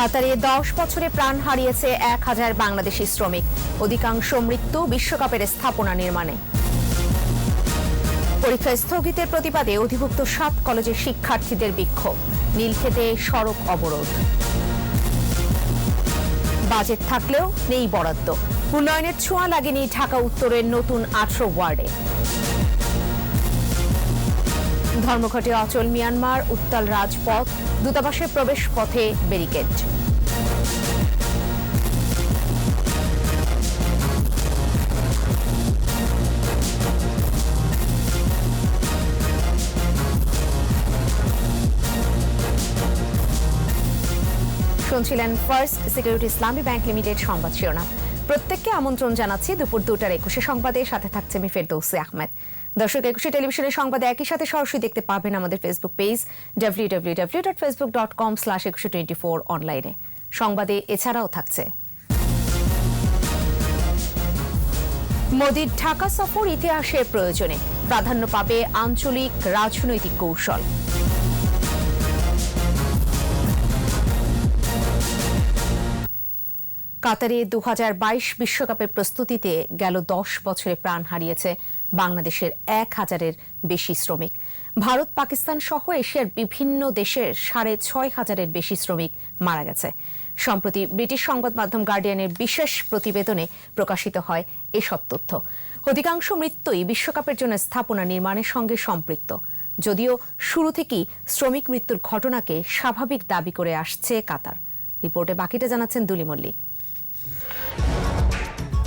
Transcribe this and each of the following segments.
কাতারে 10 বছরে প্রাণ হারিয়েছে 1000 বাংলাদেশি শ্রমিক। অধিকাংশ মৃত্যু বিশ্বকাপের স্থাপনা নির্মাণে। পরীক্ষা স্থগিতের প্রতিবাদে অধিভুক্ত 7 কলেজের শিক্ষার্থীদের বিক্ষোভ। নীলক্ষেতে সড়ক অবরোধ। বাজেট থাকলেও নেই বরাদ্দ। উন্নয়নের ছোঁয়া লাগেনি ঢাকা উত্তরের নতুন 18 ওয়ার্ডে। ধর্মঘটে অচল মিয়ানমার উত্তাল রাজপথ, দূতাবাসের প্রবেশ পথে ব্যারিকেড। শুনছিলেন ফার্স্ট সিকিউরিটি ইসলামী ব্যাংক লিমিটেড সংবাদ শিরোনাম। প্রত্যেককে আমন্ত্রণ জানাচ্ছি দুপুর 2টার 21 সংবাদে। সাথে থাকছে আমি ফেরদৌসী আহমেদ। দর্শক, 21 টেলিভিশনের সংবাদে একই সাথে সরাসরি দেখতে পাবেন আমাদের ফেসবুক পেজ www.facebook.com/2124 অনলাইনে। সংবাদে এছাড়াও থাকছে মোদির ঢাকা সফর ইতিহাসের প্রয়োজনে, প্রাধান্য পাবে আঞ্চলিক রাজনৈতিক কৌশল। কাতারে 2022 বিশ্বকাপের প্রস্তুতিতে গেল 10 বছরে প্রাণ হারিয়েছে বাংলাদেশের 1000-এর বেশি শ্রমিক। ভারত, পাকিস্তান সহ এশিয়ার বিভিন্ন দেশের 6500-এর বেশি শ্রমিক মারা গেছে। সম্প্রতি ব্রিটিশ সংবাদ মাধ্যম গার্ডিয়ানের বিশেষ প্রতিবেদনে প্রকাশিত হয় এসব তথ্য। অধিকাংশ মৃত্যুই বিশ্বকাপের জন্য স্থাপনা নির্মাণের সঙ্গে সম্পৃক্ত। যদিও শুরু থেকেই শ্রমিক মৃত্যুর ঘটনাকে স্বাভাবিক দাবি করে আসছে কাতার। রিপোর্টে বাকিটা জানাচ্ছেন দুলি মল্লিক।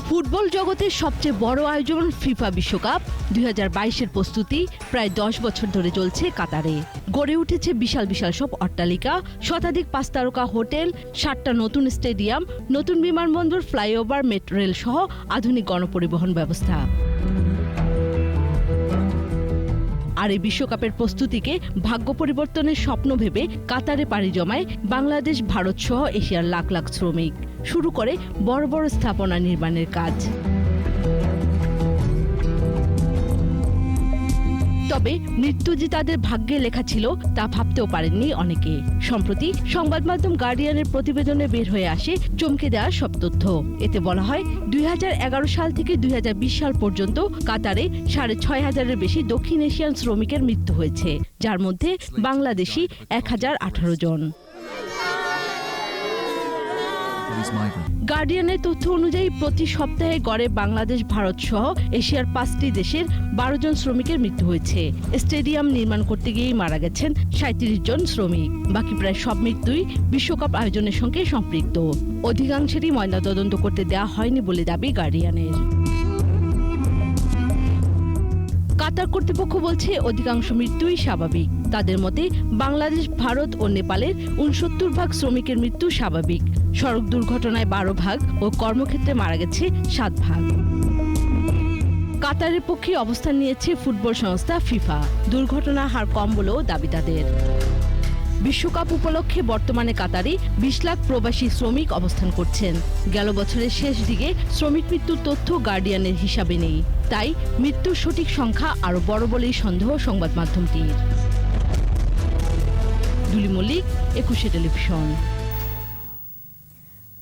ফুটবল জগতের সবচেয়ে বড় আয়োজন ফিফা বিশ্বকাপ 2022-এর প্রস্তুতি প্রায় 10 বছর ধরে চলছে কাতারে। গড়ে উঠেছে বিশাল বিশাল সব অট্টালিকা, শতাধিক 5 তারকা হোটেল, 7টা নতুন স্টেডিয়াম, নতুন বিমানবন্দর, ফ্লাইওভার, মেট্রো রেল সহ আধুনিক গণপরিবহন ব্যবস্থা। আর এই বিশ্বকাপের প্রস্তুতিকে ভাগ্য পরিবর্তনের স্বপ্ন ভেবে কাতারে পাড়ি জমায় বাংলাদেশ, ভারত সহ এশিয়ার লাখ লাখ শ্রমিক। শুরু করে বড় বড় স্থাপনা নির্মাণের কাজ। তবে মৃত্যু যে তাদের ভাগ্যে লেখা ছিল তা ভাবতেও পারেননি অনেকে। সম্প্রতি সংবাদ মাধ্যম গার্ডিয়ানের প্রতিবেদনে বের হয়ে আসে চমকে দেওয়া সব তথ্য। এতে বলা হয় 2011 সাল থেকে 2020 সাল পর্যন্ত কাতারে 6500-এর বেশি দক্ষিণ এশিয়ান শ্রমিকের মৃত্যু হয়েছে, যার মধ্যে বাংলাদেশি 1018 জন। গার্ডিয়ানের তথ্য অনুযায়ী প্রতি সপ্তাহে গড়ে বাংলাদেশ, ভারত সহ এশিয়ার 5টি দেশের 12 জন শ্রমিকের মৃত্যু হয়েছে। স্টেডিয়াম নির্মাণ করতে গিয়েই মারা গেছেন 37 জন শ্রমিক। বাকি প্রায় সব মৃত্যুই বিশ্বকাপ আয়োজনের সঙ্গে সম্পৃক্ত। অধিকাংশেরই ময়নাতদন্ত করতে দেওয়া হয়নি বলে দাবি গার্ডিয়ানের। কাতার কর্তৃপক্ষ বলছে অধিকাংশ মৃত্যুই স্বাভাবিক। তাদের মতে বাংলাদেশ, ভারত ও নেপালের 69% শ্রমিকের মৃত্যু স্বাভাবিক। সড়ক দুর্ঘটনায় 12% ও কর্মক্ষেত্রে মারা গেছে 7%। কাতারের পক্ষে অবস্থান নিয়েছে ফুটবল সংস্থা ফিফা। দুর্ঘটনার হার কম বলেও দাবি তাদের। বিশ্বকাপ উপলক্ষে বর্তমানে কাতারে 20 লাখ প্রবাসী শ্রমিক অবস্থান করছেন। গেল বছরের শেষ দিকে শ্রমিক মৃত্যুর তথ্য গার্ডিয়ানের হিসাবে নেই। তাই মৃত্যুর সঠিক সংখ্যা আরো বড় বলেই সন্দেহ সংবাদ মাধ্যমটির। দুলি মল্লিক, 21 টেলিভিশন।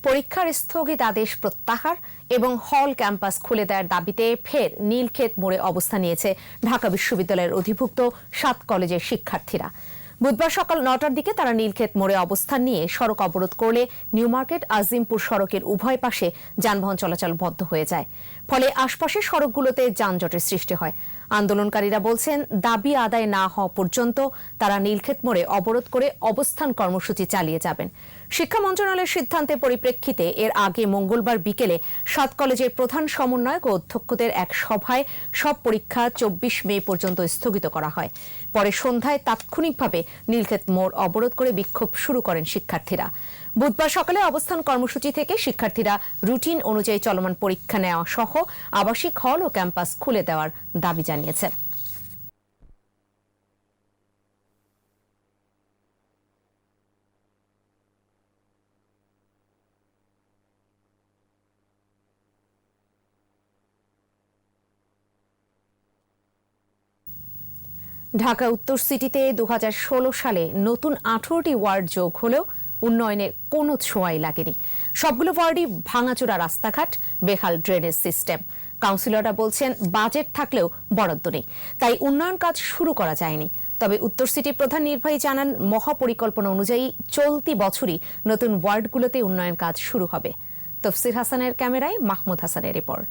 পরীক্ষার স্থগিত আদেশ প্রত্যাহার এবং হল ক্যাম্পাস খুলে দেওয়ার দাবিতে ফের নীলক্ষেত মোড়ে অবস্থান নিয়েছে ঢাকা বিশ্ববিদ্যালয়ের অধিভুক্ত 7 কলেজের শিক্ষার্থীরা। বুধবার সকাল 9টার দিকে তারা নীলক্ষেত মোড়ে অবস্থান নিয়ে সড়ক অবরোধ করলে নিউ মার্কেট আজিমপুর সড়কের উভয় পাশে যানবাহন চলাচল বন্ধ হয়ে যায়। ফলে আশপাশের সড়কগুলোতে যানজটের সৃষ্টি হয়। আন্দোলনকারীরা বলছেন, দাবি আদায় না হওয়া পর্যন্ত তারা নীলক্ষেত মোড়ে অবরোধ করে অবস্থান কর্মসূচি চালিয়ে যাবেন। শিক্ষা মন্ত্রণালয়ের সিদ্ধান্তের পরিপ্রেক্ষিতে এর আগে মঙ্গলবার বিকেলে 7 কলেজের প্রধান সমন্বয়ক ও অধ্যক্ষদের এক সভায় সব পরীক্ষা 24 মে পর্যন্ত স্থগিত করা হয়। পরে সন্ধ্যায় তাৎক্ষণিকভাবে নীলক্ষেত মোড় অবরোধ করে বিক্ষোভ শুরু করেন শিক্ষার্থীরা। বুধবার সকালে অবস্থান কর্মসূচি থেকে শিক্ষার্থীরা রুটিন অনুযায়ী চলমান পরীক্ষা নেওয়া সহ আবাসিক হল ও ক্যাম্পাস খুলে দেওয়ার দাবি জানিয়েছেন। ঢাকা উত্তর সিটিতে 2016 সালে নতুন 18টি ওয়ার্ড যোগ হলেও উন্নয়নের কোনো ছোঁয়াই লাগেনি। সবগুলো ওয়ার্ডই ভাঙাচোরা রাস্তাঘাট, বেহাল ড্রেনেজ সিস্টেম। কাউন্সিলররা বলছেন বাজেট থাকলেও বরাদ্দ নেই, তাই উন্নয়ন কাজ শুরু করা যায়নি। তবে উত্তর সিটি প্রধান নির্বাহী জানান, মহাপরিকল্পনা অনুযায়ী চলতি বছরই নতুন ওয়ার্ডগুলোতে উন্নয়ন কাজ শুরু হবে। তফসির হাসানের ক্যামেরায় মাহমুদ হাসানের রিপোর্ট।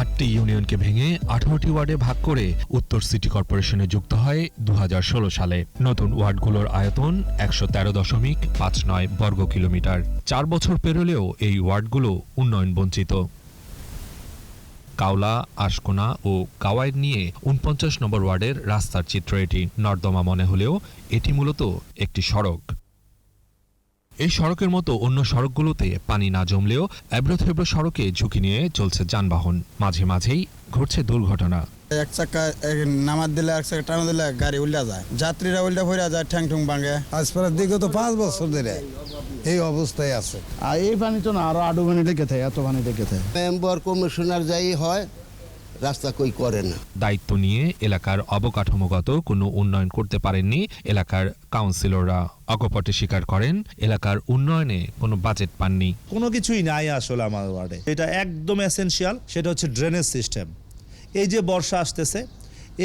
৮টি ইউনিয়নকে ভেঙে 18টি ওয়ার্ডে ভাগ করে উত্তর সিটি কর্পোরেশনে যুক্ত হয় 2016 সালে। নতুন ওয়ার্ডগুলোর আয়তন 113.59 বর্গ কিলোমিটার। 4 বছর পেরোলেও এই ওয়ার্ডগুলো উন্নয়ন বঞ্চিত। কাওলা, আশকোনা ও কাওয়াইড নিয়ে 49 নম্বর ওয়ার্ডের রাস্তার চিত্র এটি। নর্দমা মনে হলেও এটি মূলত একটি সড়ক। এই সড়কের মতো অন্য সড়কগুলোতে পানি না জমলেও এবড়ো-থেবড়ো সড়কে ঝুঁকি নিয়ে চলছে যানবাহন। মাঝে মাঝেই ঘটছে দুর্ঘটনা। এক চাকা নামার দিলে এক চাকা টানা দিলে গাড়ি উল্টা যায়, যাত্রীরা উল্টা ফিরে যায়, ঠ্যাং ঠুং ভাঙে। আজ প্রায় বিগত 5 বছর ধরে এই অবস্থায় আছে। আর এই পানি তো না, আরো আডু পানি দেখে থাকে, এত পানি দেখে থাকে। মেম্বার কমিশনার যাই হয়, রাস্তা কই করে না। দায়িত্ব নিয়ে এলাকার অবকাঠামোগত কোনো উন্নয়ন করতে পারেননি এলাকার কাউন্সিলররা। অকপটে স্বীকার করেন, এলাকার উন্নয়নে কোনো বাজেট পাননি। কোনো কিছুই নাই আসলে আমার ওয়ার্ডে। এটা একদম এসেনশিয়াল, সেটা হচ্ছে ড্রেনেজ সিস্টেম। এই যে বর্ষা আসতেছে,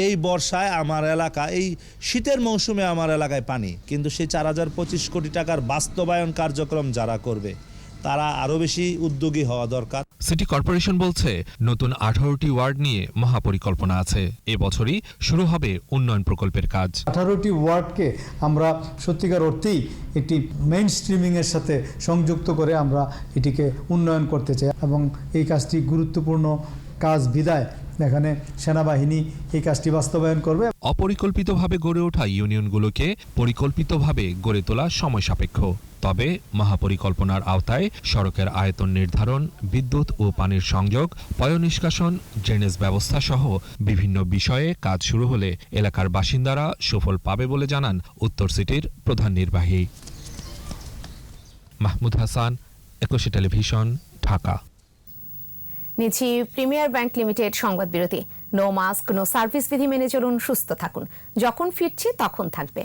এই বর্ষায় আমার এলাকা, এই শীতের মৌসুমে আমার এলাকায় পানি, কিন্তু সেই 4025 কোটি টাকার বাস্তবায়ন কার্যক্রম যারা করবে তারা আরো বেশি উদ্যোগী হওয়া দরকার। সিটি কর্পোরেশন বলছে নতুন 18টি ওয়ার্ড নিয়ে মহাপরিকল্পনা আছে। এবছরই শুরু হবে উন্নয়ন প্রকল্পের কাজ। 18টি ওয়ার্ডকে আমরা সত্যিকার অর্থেই একটি মেইন স্ট্রিমিং এর সাথে সংযুক্ত করে আমরা এটিকে উন্নয়ন করতে চাই, এবং এই কাজটি গুরুত্বপূর্ণ কাজ বিদায় এখানে সেনাবাহিনী এই কাজটি বাস্তবায়ন করবে। অপরিকল্পিতভাবে গড়ে ওঠা ইউনিয়নগুলোকে পরিকল্পিতভাবে গড়ে তোলা সময় সাপেক্ষ। তবে মহাপরিকল্পনার আওতায় সড়কের আয়তন নির্ধারণ, বিদ্যুৎ ও পানির সংযোগ, পয়ঃনিষ্কাশন, ড্রেনেজ ব্যবস্থা সহ বিভিন্ন বিষয়ে কাজ শুরু হলে এলাকার বাসিন্দারা সুফল পাবে বলে জানান উত্তর সিটির প্রধান নির্বাহী। মাহমুদ হাসান, 21 টেলিভিশন, ঢাকা। নিচ্ছি প্রিমিয়ার ব্যাংক লিমিটেড সংবাদ বিরতি। নো মাস্ক, নো সার্ভিস বিধি মেনে চলুন, সুস্থ থাকুন। যখন ফিরছি তখন থাকবে।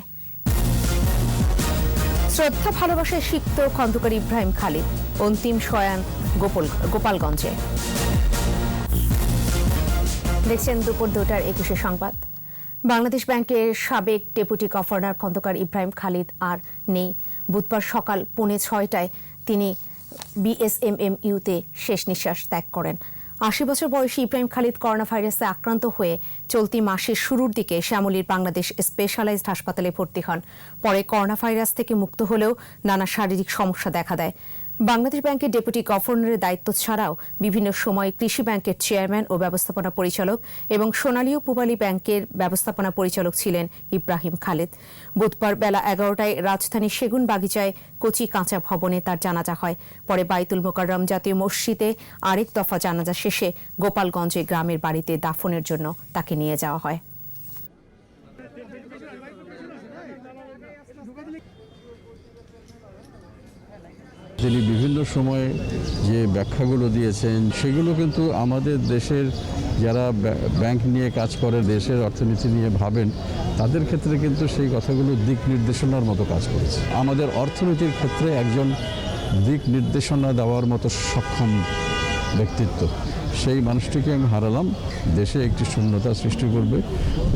শ্রদ্ধা ভালোবাসায় সিক্ত খন্দকার ইব্রাহিম খালিদ, অন্তিম শয়ান গোপালগঞ্জে। দেখছেন দুপুর 2টার 21 সংবাদ। বাংলাদেশ ব্যাংকের সাবেক ডেপুটি গভর্নর খন্দকার ইব্রাহিম খালিদ আর নেই। বুধবার সকাল 5:45টায় তিনি বিএসএমএমইউতে শেষ নিঃশ্বাস ত্যাগ করেন। 80 বছর বয়সী ইব্রাহিম খালিদ করোনা ভাইরাসে আক্রান্ত হয়ে চলতি মাসের শুরুর দিকে শ্যামলীর বাংলাদেশ স্পেশালাইজড হাসপাতালে ভর্তি হন। পরে করোনা ভাইরাস থেকে মুক্ত হলেও নানা শারীরিক সমস্যা দেখা দেয়। বাংলাদেশ ব্যাংকের ডেপুটি গভর্নরের দায়িত্ব ছাড়াও বিভিন্ন সময় কৃষি ব্যাংকের চেয়ারম্যান ও ব্যবস্থাপনা পরিচালক এবং সোনালী ও পূবালী ব্যাংকের ব্যবস্থাপনা পরিচালক ছিলেন ইব্রাহিম খালিদ। বুধবার বেলা 11টায় রাজধানীর সেগুন বাগিচায় কচি কাঁচা ভবনে তার জানাজা হয়। পরে বাইতুল মোকাররম জাতীয় মসজিদে আরেক দফা জানাজা শেষে গোপালগঞ্জে গ্রামের বাড়িতে দাফনের জন্য তাকে নিয়ে যাওয়া হয়। তিনি বিভিন্ন সময়ে যে ব্যাখ্যাগুলো দিয়েছেন সেগুলো কিন্তু আমাদের দেশের যারা ব্যাংক নিয়ে কাজ করে, দেশের অর্থনীতি নিয়ে ভাবেন, তাদের ক্ষেত্রে কিন্তু সেই কথাগুলো দিক নির্দেশনার মতো কাজ করেছে। আমাদের অর্থনীতির ক্ষেত্রে একজন দিক নির্দেশনা দেওয়ার মতো সক্ষম ব্যক্তিত্ব, সেই মানুষটিকে আমি হারালাম। দেশে একটি শূন্যতা সৃষ্টি করবে,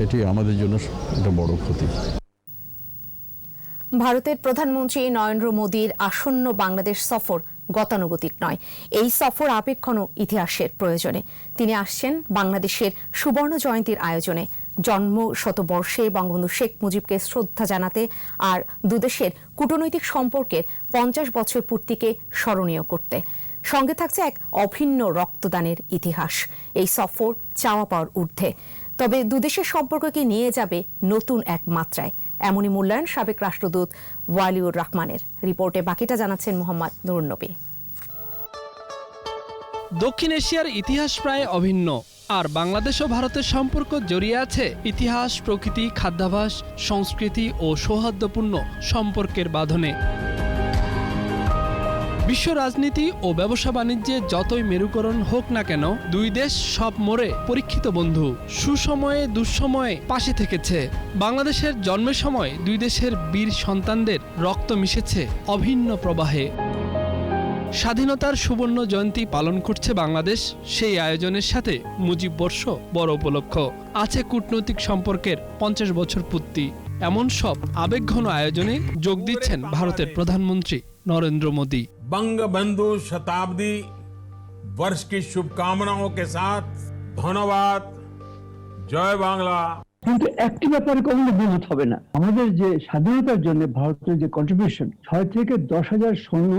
এটি আমাদের জন্য একটা বড় ক্ষতি। ভারতের প্রধানমন্ত্রী নরেন্দ্র মোদীর আসন্ন বাংলাদেশ সফর গতানুগতিক নয়। এই সফর আবেক্ষণ ইতিহাসের প্রয়োজনে। তিনি আসছেন বাংলাদেশের সুবর্ণ জয়ন্তীর আয়োজনে, জন্ম শতবর্ষে বঙ্গবন্ধু শেখ মুজিবকে শ্রদ্ধা জানাতে আর দুদেশের কূটনৈতিক সম্পর্কের 50 বছর পূর্তিকে স্মরণীয় করতে। সঙ্গে থাকছে এক অভিন্ন রক্তদানের ইতিহাস। এই সফর চাওয়া পাওয়ার ঊর্ধ্বে, তবে দুদেশের সম্পর্ককে নিয়ে যাবে নতুন এক মাত্রায়, এমনই মূল্যায়ন সাবেক রাষ্ট্রদূত ওয়ালিউর রহমানের। রিপোর্টে বাকিটা জানাচ্ছেন মোহাম্মদ নুরুন্নবী। দক্ষিণ এশিয়ার ইতিহাস প্রায় অভিন্ন, আর বাংলাদেশ ও ভারতের সম্পর্ক জড়িয়ে আছে ইতিহাস, প্রকৃতি, খাদ্যাভ্যাস, সংস্কৃতি ও সৌহার্দ্যপূর্ণ সম্পর্কের বাঁধনে। বিশ্ব রাজনীতি ও ব্যবসা বাণিজ্যে যতই মেরুকরণ হোক না কেন, দুই দেশ সব মোড়ে পরীক্ষিত বন্ধু। সুসময়ে দুঃসময়ে পাশে থেকেছে। বাংলাদেশের জন্মের সময় দুই দেশের বীর সন্তানদের রক্ত মিশেছে অভিন্ন প্রবাহে। স্বাধীনতার সুবর্ণ জয়ন্তী পালন করছে বাংলাদেশ। সেই আয়োজনের সাথে মুজিব বর্ষ বড় উপলক্ষ। আছে কূটনৈতিক সম্পর্কের 50 বছর পূর্তি। এমন সব আবেগঘন আয়োজনে যোগ দিচ্ছেন ভারতের প্রধানমন্ত্রী নরেন্দ্র মোদী। बंगबंधु शताब्दी वर्ष की शुभकामनाओं के साथ धन्यवाद। जय बांग्ला। কিন্তু একটি ব্যাপারে কোনো দ্বিমত হবে না, আমাদের যে স্বাধীনতার জন্য ভারতের যে কন্ট্রিবিউশন 6 থেকে 10,000 সৈন্য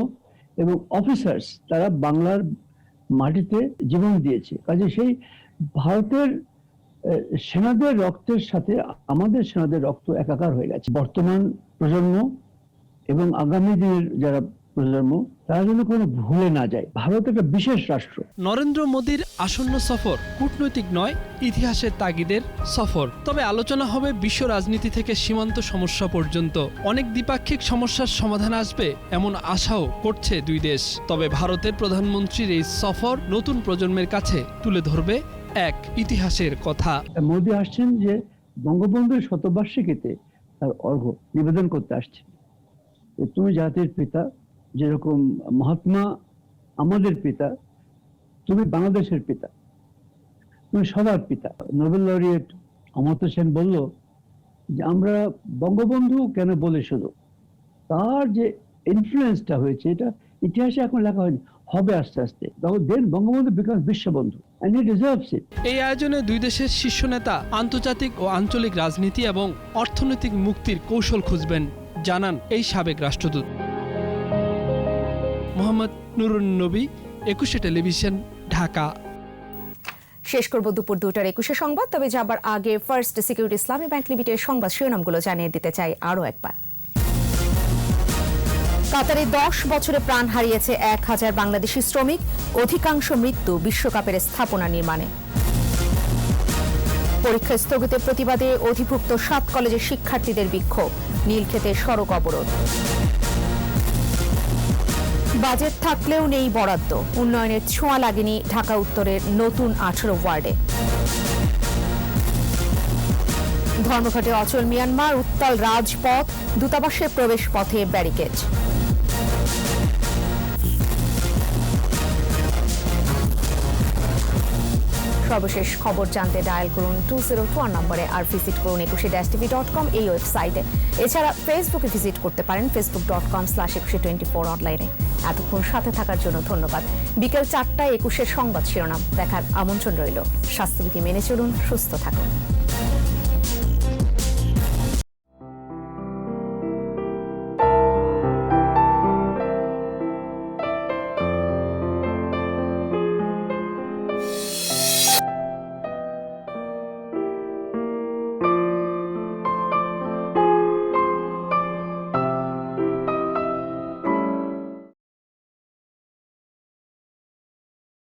এবং অফিসার্স তারা বাংলার মাটিতে জীবন দিয়েছে। কাজে সেই ভারতের সেনাদের রক্তের সাথে আমাদের সেনাদের রক্ত একাকার হয়ে গেছে। বর্তমান প্রজন্ম এবং আগামী দিনের যারা প্রজন্ম তারা যেন কোনো ভুলে না যায়, ভারত একটা বিশেষ রাষ্ট্র। নরেন্দ্র মোদীর আসন্ন সফর কূটনৈতিক নয়, ইতিহাসের তাগিদের সফর। তবে আলোচনা হবে বিশ্ব রাজনীতি থেকে সীমান্ত সমস্যা পর্যন্ত। অনেক দ্বিপাক্ষিক সমস্যার সমাধান আসবে এমন আশাও করছে দুই দেশ। তবে ভারতের প্রধানমন্ত্রীর এই সফর নতুন প্রজন্মের কাছে তুলে ধরবে এক ইতিহাসের কথা। মোদী আসছেন যে বঙ্গবন্ধুর শতবার্ষিকীতে তার অর্ঘ্য নিবেদন করতে আসছে। তুমি জাতির পিতা, যেরকম মহাত্মা আমাদের পিতা, তুমি বাংলাদেশের পিতা, তুমি সবার পিতা। নোবেল লরিয়েট অমর্ত্য সেন বলল যে আমরা বঙ্গবন্ধু কেন বলে, শুধু তার যে ইনফ্লুয়েন্সটা হয়েছে এটা ইতিহাসে এখন লেখা হয়নি, হবে আস্তে আস্তে। Then Bangabandhu Bikash Bishwabandhu and he deserves it. এই আয়োজনে দুই দেশের শীর্ষ নেতা আন্তর্জাতিক ও আঞ্চলিক রাজনীতি এবং অর্থনৈতিক মুক্তির কৌশল খুঁজবেন, জানান এই সাবেক রাষ্ট্রদূত। মোহাম্মদ নুরুন নবী, 21 টেলিভিশন, ঢাকা। শেষ করব দুপুর 2টার 21 সংবাদ। তবে যাবার আগে ফার্স্ট সিকিউরিটি ইসলামী ব্যাংক লিমিটেড সংবাদ শিরোনামগুলো জানিয়ে দিতে চাই আরও একবার। কাতারে 10 বছরে প্রাণ হারিয়েছে 1000 বাংলাদেশি শ্রমিক, অধিকাংশ মৃত্যু বিশ্বকাপের স্থাপনা নির্মাণে। পরীক্ষা স্থগিতের প্রতিবাদে অধিভুক্ত 7 কলেজের শিক্ষার্থীদের বিক্ষোভ, নীলক্ষেতে সড়ক অবরোধ। বাজেট থাকলেও নেই বরাদ্দ, উন্নয়নের ছোঁয়া লাগেনি ঢাকা উত্তরের নতুন 18 ওয়ার্ডে। ধর্মঘটে অচল মিয়ানমার, উত্তাল রাজপথ, দূতাবাসের প্রবেশ পথে ব্যারিকেড। সর্বশেষ খবর জানতে ডায়াল করুন 202 নম্বরে আর ভিজিট করুন 21-tv.com এই ওয়েবসাইটে। এছাড়া ফেসবুকে ভিজিট করতে পারেন facebook.com/2124 অনলাইনে। এতক্ষণ সাথে থাকার জন্য ধন্যবাদ। বিকেল 4টায় 21 সংবাদ শিরোনাম দেখার আমন্ত্রণ রইল। স্বাস্থ্যবিধি মেনে চলুন, সুস্থ থাকুন।